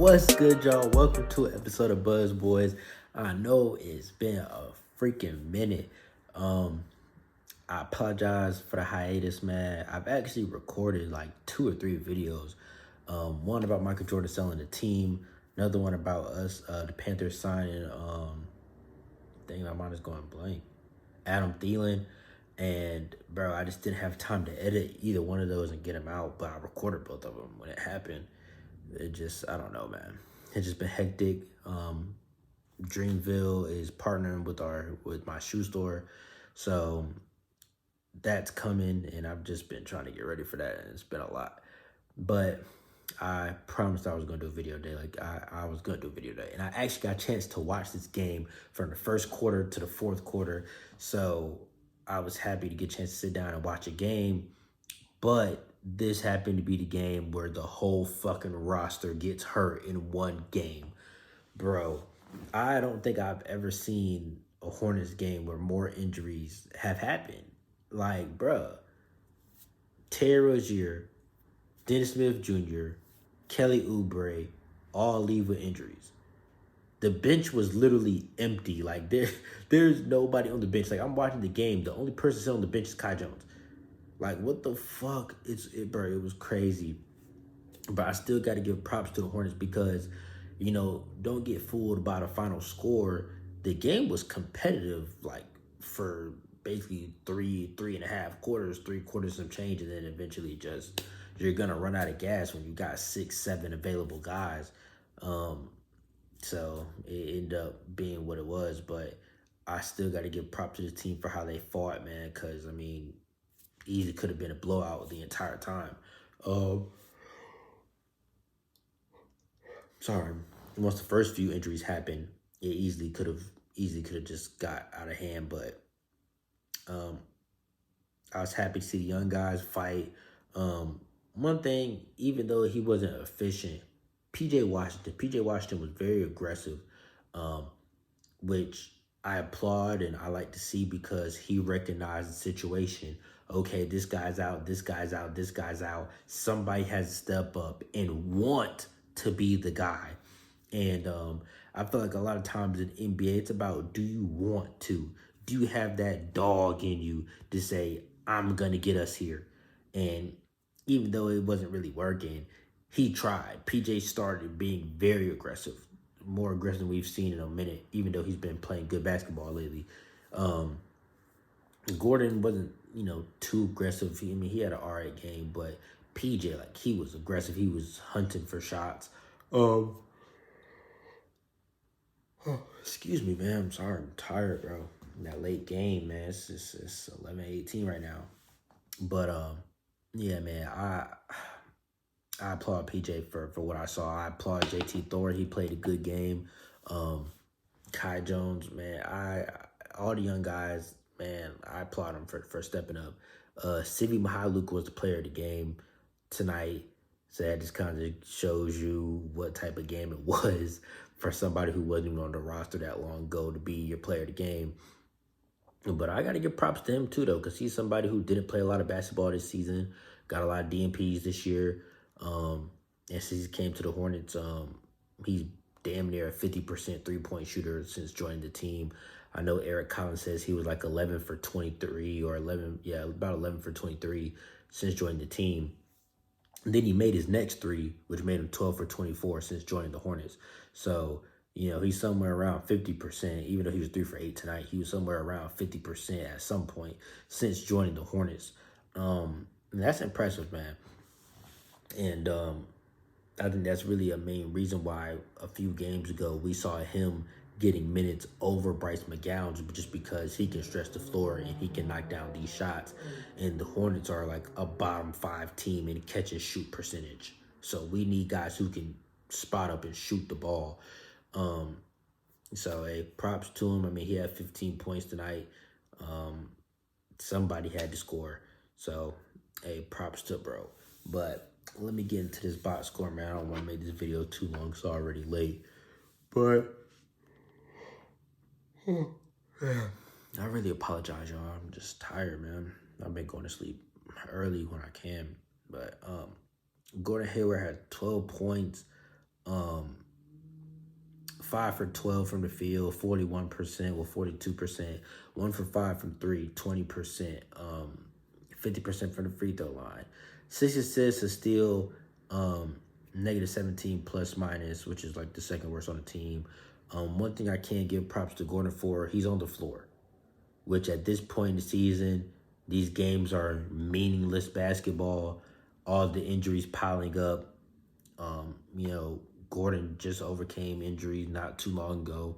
What's good, y'all? Welcome to an episode of Buzz Boys. I know it's been a freaking minute. Um, I apologize for the hiatus, man. I've actually recorded like 2 or 3 videos. One about Michael Jordan selling the team, another one about us, the Panthers signing. Dang, my mind is going blank. Adam Thielen, and bro, I just didn't have time to edit either one of those and get them out. But I recorded both of them when it happened. It just, I don't know, man. It's just been hectic. Dreamville is partnering with my shoe store, so that's coming, and I've just been trying to get ready for that, and it's been a lot. But I promised I was gonna do a video day. Like I was gonna do a video day, and I actually got a chance to watch this game from the first quarter to the fourth quarter. So I was happy to get a chance to sit down and watch a game. But this happened to be the game where the whole fucking roster gets hurt in one game. Bro, I don't think I've ever seen a Hornets game where more injuries have happened. Like, bruh, Terry Rozier, Dennis Smith Jr., Kelly Oubre all leave with injuries. The bench was literally empty. Like, there's nobody on the bench. Like, I'm watching the game. The only person sitting on the bench is Kai Jones. Like, what the fuck? Bro, it was crazy. But I still got to give props to the Hornets because, don't get fooled by the final score. The game was competitive, like, for basically three and a half quarters, 3 quarters of change, and then eventually just you're going to run out of gas when you got 6, 7 available guys. So it ended up being what it was, but I still got to give props to the team for how they fought, man, because, I mean, easily could have been a blowout the entire time. Sorry. Once the first few injuries happened, it easily could have just got out of hand. But I was happy to see the young guys fight. One thing, even though he wasn't efficient, PJ Washington was very aggressive, which I applaud and I like to see because he recognized the situation. Okay, this guy's out, this guy's out, this guy's out. Somebody has to step up and want to be the guy. And I feel like a lot of times in NBA, it's about, do you want to? Do you have that dog in you to say, I'm going to get us here? And even though it wasn't really working, he tried. PJ started being very aggressive, more aggressive than we've seen in a minute, even though he's been playing good basketball lately. Gordon wasn't, too aggressive. He had an all right game, but PJ, like, he was aggressive. He was hunting for shots. Excuse me, man. I'm sorry. I'm tired, bro. In that late game, man. It's 11:18 right now. But yeah, man. I applaud PJ for what I saw. I applaud JT Thor. He played a good game. Kai Jones, man. All the young guys, man. I applaud them for stepping up. Sivi Mykhailiuk was the player of the game tonight. So that just kind of shows you what type of game it was for somebody who wasn't even on the roster that long ago to be your player of the game. But I got to give props to him too, though, because he's somebody who didn't play a lot of basketball this season, got a lot of DNPs this year. And since he came to the Hornets, he's damn near a 50% three-point shooter since joining the team. I know Eric Collins says he was like 11 for 23 or about 11 for 23 since joining the team. And then he made his next three, which made him 12 for 24 since joining the Hornets. So, he's somewhere around 50%, even though he was 3 for 8 tonight. He was somewhere around 50% at some point since joining the Hornets. And that's impressive, man. And I think that's really a main reason why a few games ago we saw him getting minutes over Bryce McGowan, just because he can stretch the floor and he can knock down these shots. And the Hornets are like a bottom 5 team in catch and shoot percentage. So we need guys who can spot up and shoot the ball. So hey, props to him. I mean, he had 15 points tonight. Somebody had to score. So hey, props to bro. But let me get into this box score, man. I don't want to make this video too long. It's already late. But I really apologize, y'all. I'm just tired, man. I've been going to sleep early when I can. But Gordon Hayward had 12 points, Um, 5 for 12 from the field, 41%, well, 42%. 1 for 5 from three, 20%. 50% from the free throw line. 6 assists is still -17 plus minus, which is like the second worst on the team. One thing I can't give props to Gordon for, he's on the floor, which at this point in the season, these games are meaningless basketball. All the injuries piling up. Gordon just overcame injuries not too long ago.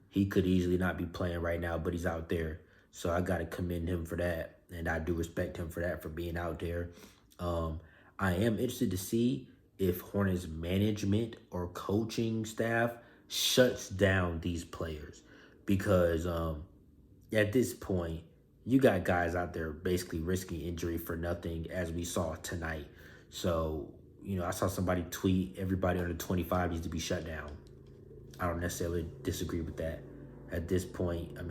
He could easily not be playing right now, but he's out there. So I got to commend him for that. And I do respect him for that, for being out there. I am interested to see if Hornets management or coaching staff shuts down these players. Because at this point, you got guys out there basically risking injury for nothing, as we saw tonight. So, I saw somebody tweet everybody under 25 needs to be shut down. I don't necessarily disagree with that. At this point, at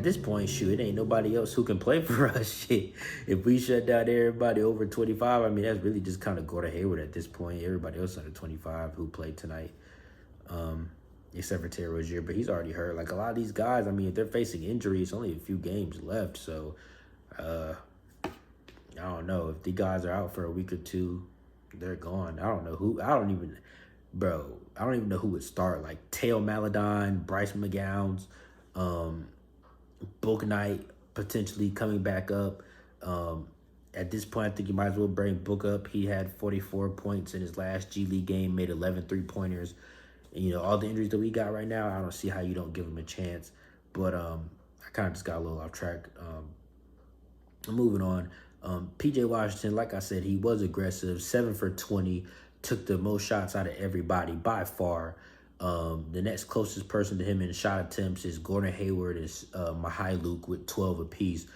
this point, shoot, it ain't nobody else who can play for us. Shit, if we shut down everybody over 25, that's really just kind of Gordon Hayward at this point. Everybody else under 25 who played tonight, except for Terry Rozier, but he's already hurt. Like a lot of these guys, if they're facing injuries, only a few games left. So, I don't know if the guys are out for a week or two, they're gone. I don't know who. I don't even know who would start. Like Teo Maladon, Bryce McGowns, Book Knight potentially coming back up. At this point, I think you might as well bring Book up. He had 44 points in his last G League game, made 11 3-pointers. And, all the injuries that we got right now, I don't see how you don't give him a chance. But I kind of just got a little off track. Moving on. PJ Washington, like I said, he was aggressive. 7 for 20, took the most shots out of everybody by far. The next closest person to him in shot attempts is Gordon Hayward, is Luke with 12 apiece.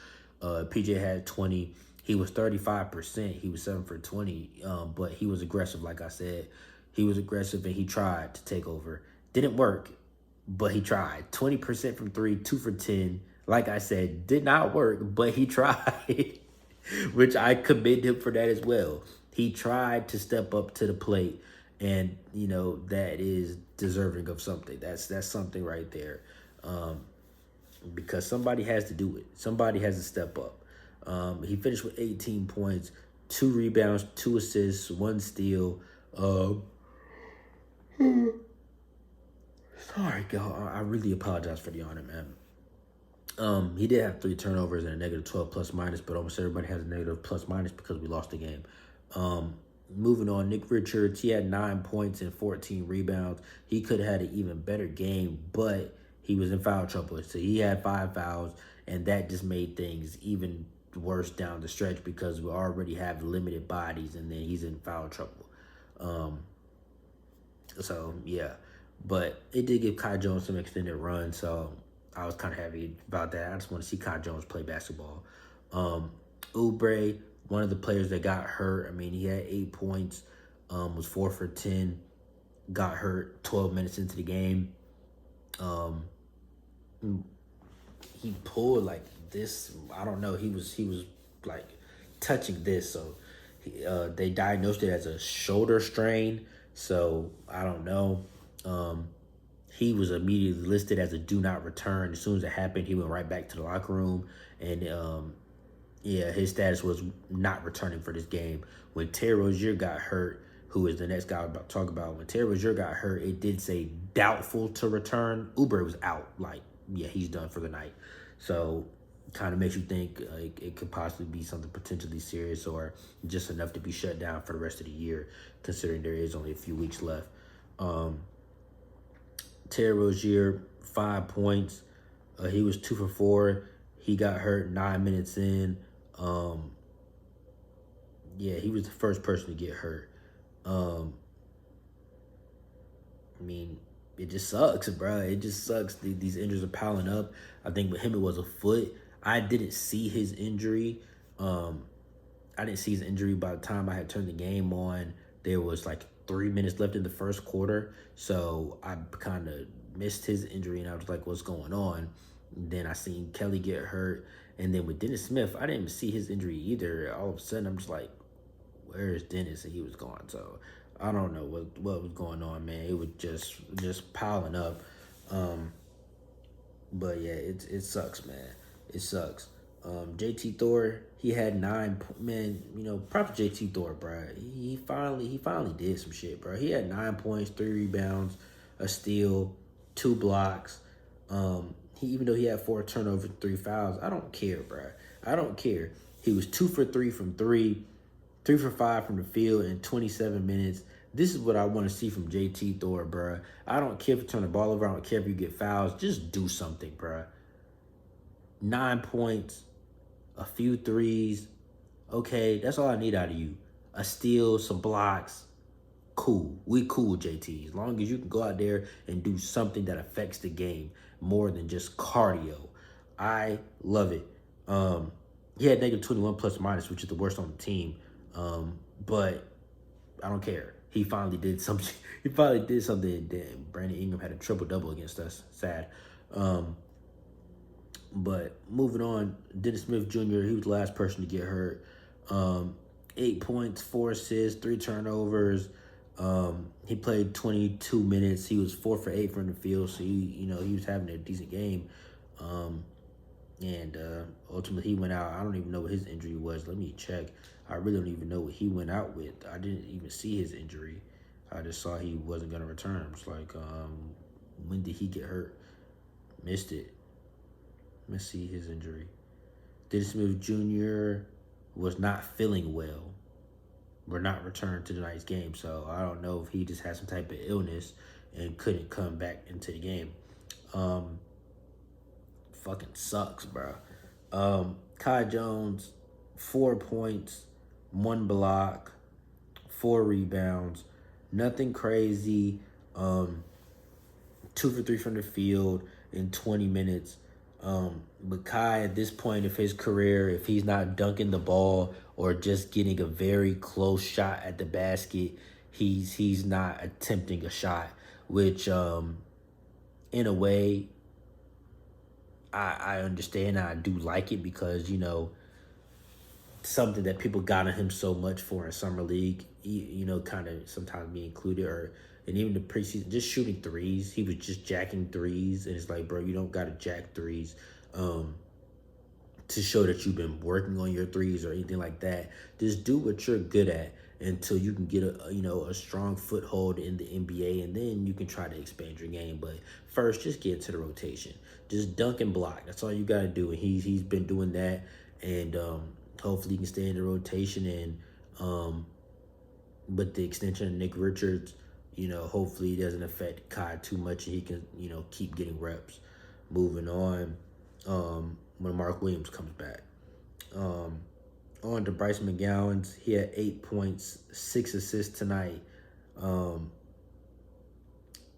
PJ had 20. He was 35%. He was 7 for 20, but he was aggressive, like I said. He was aggressive, and he tried to take over. Didn't work, but he tried. 20% from 3, 2 for 10. Like I said, did not work, but he tried, which I commend him for that as well. He tried to step up to the plate, and, that is deserving of something. That's something right there, because somebody has to do it. Somebody has to step up. He finished with 18 points, 2 rebounds, 2 assists, 1 steal. Sorry, God. I really apologize for the honor, man. He did have 3 turnovers and a -12 plus minus, but almost everybody has a negative plus minus because we lost the game. Moving on, Nick Richards, he had 9 points and 14 rebounds. He could have had an even better game, but he was in foul trouble. So he had 5 fouls, and that just made things even worse down the stretch because we already have limited bodies, and then he's in foul trouble. So, yeah. But it did give Kai Jones some extended run, so I was kind of happy about that. I just want to see Kai Jones play basketball. Oubre, one of the players that got hurt. He had 8 points, was 4 for 10, got hurt 12 minutes into the game. He pulled like this. I don't know. He was like touching this, so they diagnosed it as a shoulder strain. So I don't know. He was immediately listed as a do not return. As soon as it happened, he went right back to the locker room, and his status was not returning for this game. When Terry Rozier got hurt, who is the next guy I'm about to talk about, when Terry Rozier got hurt, it did say doubtful to return. Oubre was out. He's done for the night. So kind of makes you think it could possibly be something potentially serious or just enough to be shut down for the rest of the year, considering there is only a few weeks left. Terry Rozier, 5 points. He was 2 for 4. He got hurt 9 minutes in. He was the first person to get hurt. It just sucks, bro. It just sucks. These injuries are piling up. I think with him it was a foot. I didn't see his injury. By the time I had turned the game on. There was 3 minutes left in the first quarter, so I kind of missed his injury, and I was like, what's going on? And then I seen Kelly get hurt, and then with Dennis Smith, I didn't see his injury either. All of a sudden, I'm just like, where's Dennis? And he was gone. So I don't know what was going on, man. It was just piling up. Um, but yeah, it sucks, man. It sucks. JT Thor, he had man. Props to JT Thor, bro. He finally did some shit, bro. He had 9 points, 3 rebounds, a steal, 2 blocks. Even though he had 4 turnovers, 3 fouls, I don't care, bro. I don't care. He was 2 for 3 from three, 3 for 5 from the field in 27 minutes. This is what I want to see from JT Thor, bro. I don't care if you turn the ball over. I don't care if you get fouls. Just do something, bro. 9 points, a few threes. Okay, that's all I need out of you. A steal, some blocks. Cool. We cool, JT. As long as you can go out there and do something that affects the game more than just cardio. I love it. He had negative 21 plus minus, which is the worst on the team. But I don't care. He finally did something. He finally did something. Damn, Brandon Ingram had a triple-double against us. Sad. But moving on, Dennis Smith Jr., he was the last person to get hurt. 8 points, 4 assists, 3 turnovers. He played 22 minutes. He was 4 for 8 from the field, so he was having a decent game. And ultimately he went out. I don't even know what his injury was. Let me check. I really don't even know what he went out with. I didn't even see his injury. I just saw he wasn't going to return. It's like, when did he get hurt? Missed it. Let's see his injury. Dennis Smith Jr. was not feeling well. We're not returned to tonight's game, so I don't know if he just had some type of illness and couldn't come back into the game. Fucking sucks, bro. Kai Jones, 4 points, 1 block, 4 rebounds, nothing crazy. 2 for 3 from the field in 20 minutes. But Kai, at this point of his career, if he's not dunking the ball or just getting a very close shot at the basket, he's not attempting a shot, which in a way I understand. I do like it because, something that people got on him so much for in summer league, kind of sometimes me included, and even the preseason, just shooting threes. He was just jacking threes, and it's like, bro, you don't got to jack threes to show that you've been working on your threes or anything like that. Just do what you're good at until you can get a strong foothold in the NBA, and then you can try to expand your game. But first, just get into the rotation. Just dunk and block. That's all you got to do. And he's been doing that, and hopefully he can stay in the rotation. And with the extension of Nick Richards, hopefully it doesn't affect Kai too much, and he can keep getting reps. Moving on, when Mark Williams comes back. On to Bryce McGowan's. He had 8 points, 6 assists tonight.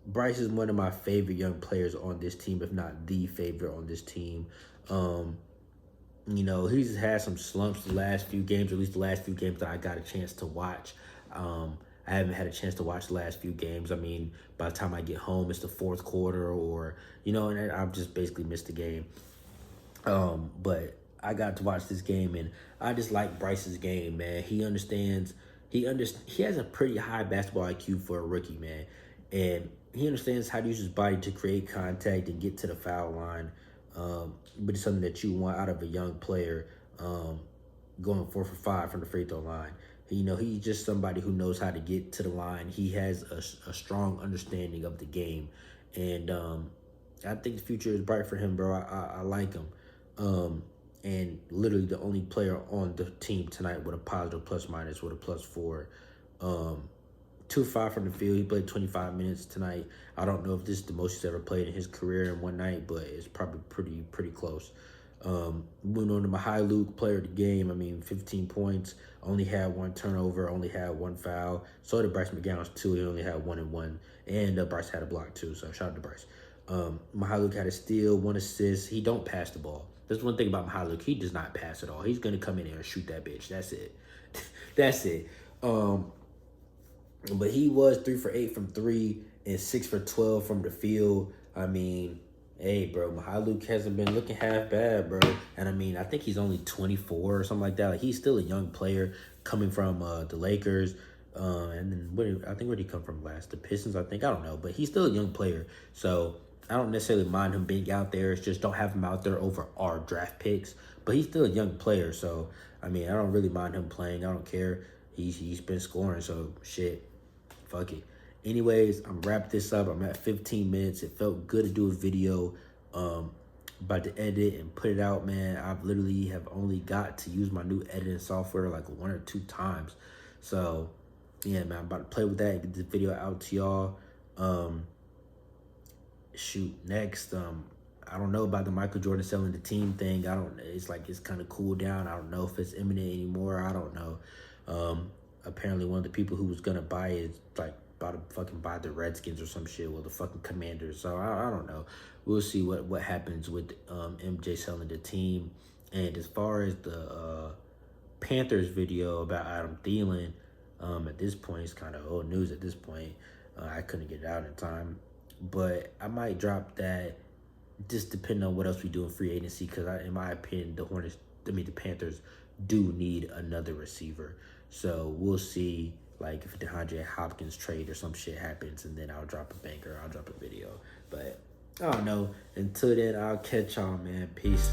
Bryce is one of my favorite young players on this team, if not the favorite on this team. He's had some slumps the last few games, or at least the last few games that I got a chance to watch. I haven't had a chance to watch the last few games. I mean, by the time I get home, it's the fourth quarter, or, and I've just basically missed the game. But I got to watch this game, and I just like Bryce's game, man. He understands. He has a pretty high basketball IQ for a rookie, man, and he understands how to use his body to create contact and get to the foul line. But it's something that you want out of a young player, going 4 for 5 from the free throw line. He's just somebody who knows how to get to the line. He has a strong understanding of the game, and I think the future is bright for him, bro. I like him. And literally the only player on the team tonight with a positive plus minus with a +4. 2-5 from the field. He played 25 minutes tonight. I don't know if this is the most he's ever played in his career in one night, but it's probably pretty close. Moving on to Luke, player of the game. 15 points, only had 1 turnover, only had 1 foul. So did Bryce McGowan's too. He only had 1 and 1. And Bryce had a block too, so shout out to Bryce. Luke had a steal, 1 assist. He don't pass the ball. That's one thing about Luke. He does not pass at all. He's going to come in there and shoot that bitch. That's it. That's it. But he was 3 for 8 from 3 and 6 for 12 from the field. Hey, bro, Luke hasn't been looking half bad, bro. And I mean, I think he's only 24 or something like that. Like, he's still a young player coming from the Lakers. And then I think where did he come from last? The Pistons, I think. I don't know, but he's still a young player. So I don't necessarily mind him being out there. It's just don't have him out there over our draft picks. But he's still a young player, so I mean, I don't really mind him playing. I don't care. He's been scoring, so shit. Fuck it. Anyways, I'm wrap this up. I'm at 15 minutes. It felt good to do a video. Um, about to edit and put it out, man. I've literally have only got to use my new editing software like 1 or 2 times. So yeah, man, I'm about to play with that and get this video out to y'all. Um, shoot, next, I don't know about the Michael Jordan selling the team thing. I don't. It's like it's kind of cooled down. I don't know if it's imminent anymore. I don't know. Apparently, one of the people who was gonna buy it is like about to fucking buy the Redskins or some shit, well, the fucking Commanders. So I don't know. We'll see what happens with MJ selling the team. And as far as the Panthers video about Adam Thielen, at this point, it's kind of old news at this point. I couldn't get it out in time, but I might drop that just depending on what else we do in free agency. Because in my opinion, the Panthers do need another receiver. So we'll see, like if the DeAndre Hopkins trade or some shit happens, and then I'll drop a banker. I'll drop a video. But I don't know. Until then, I'll catch y'all, man. Peace.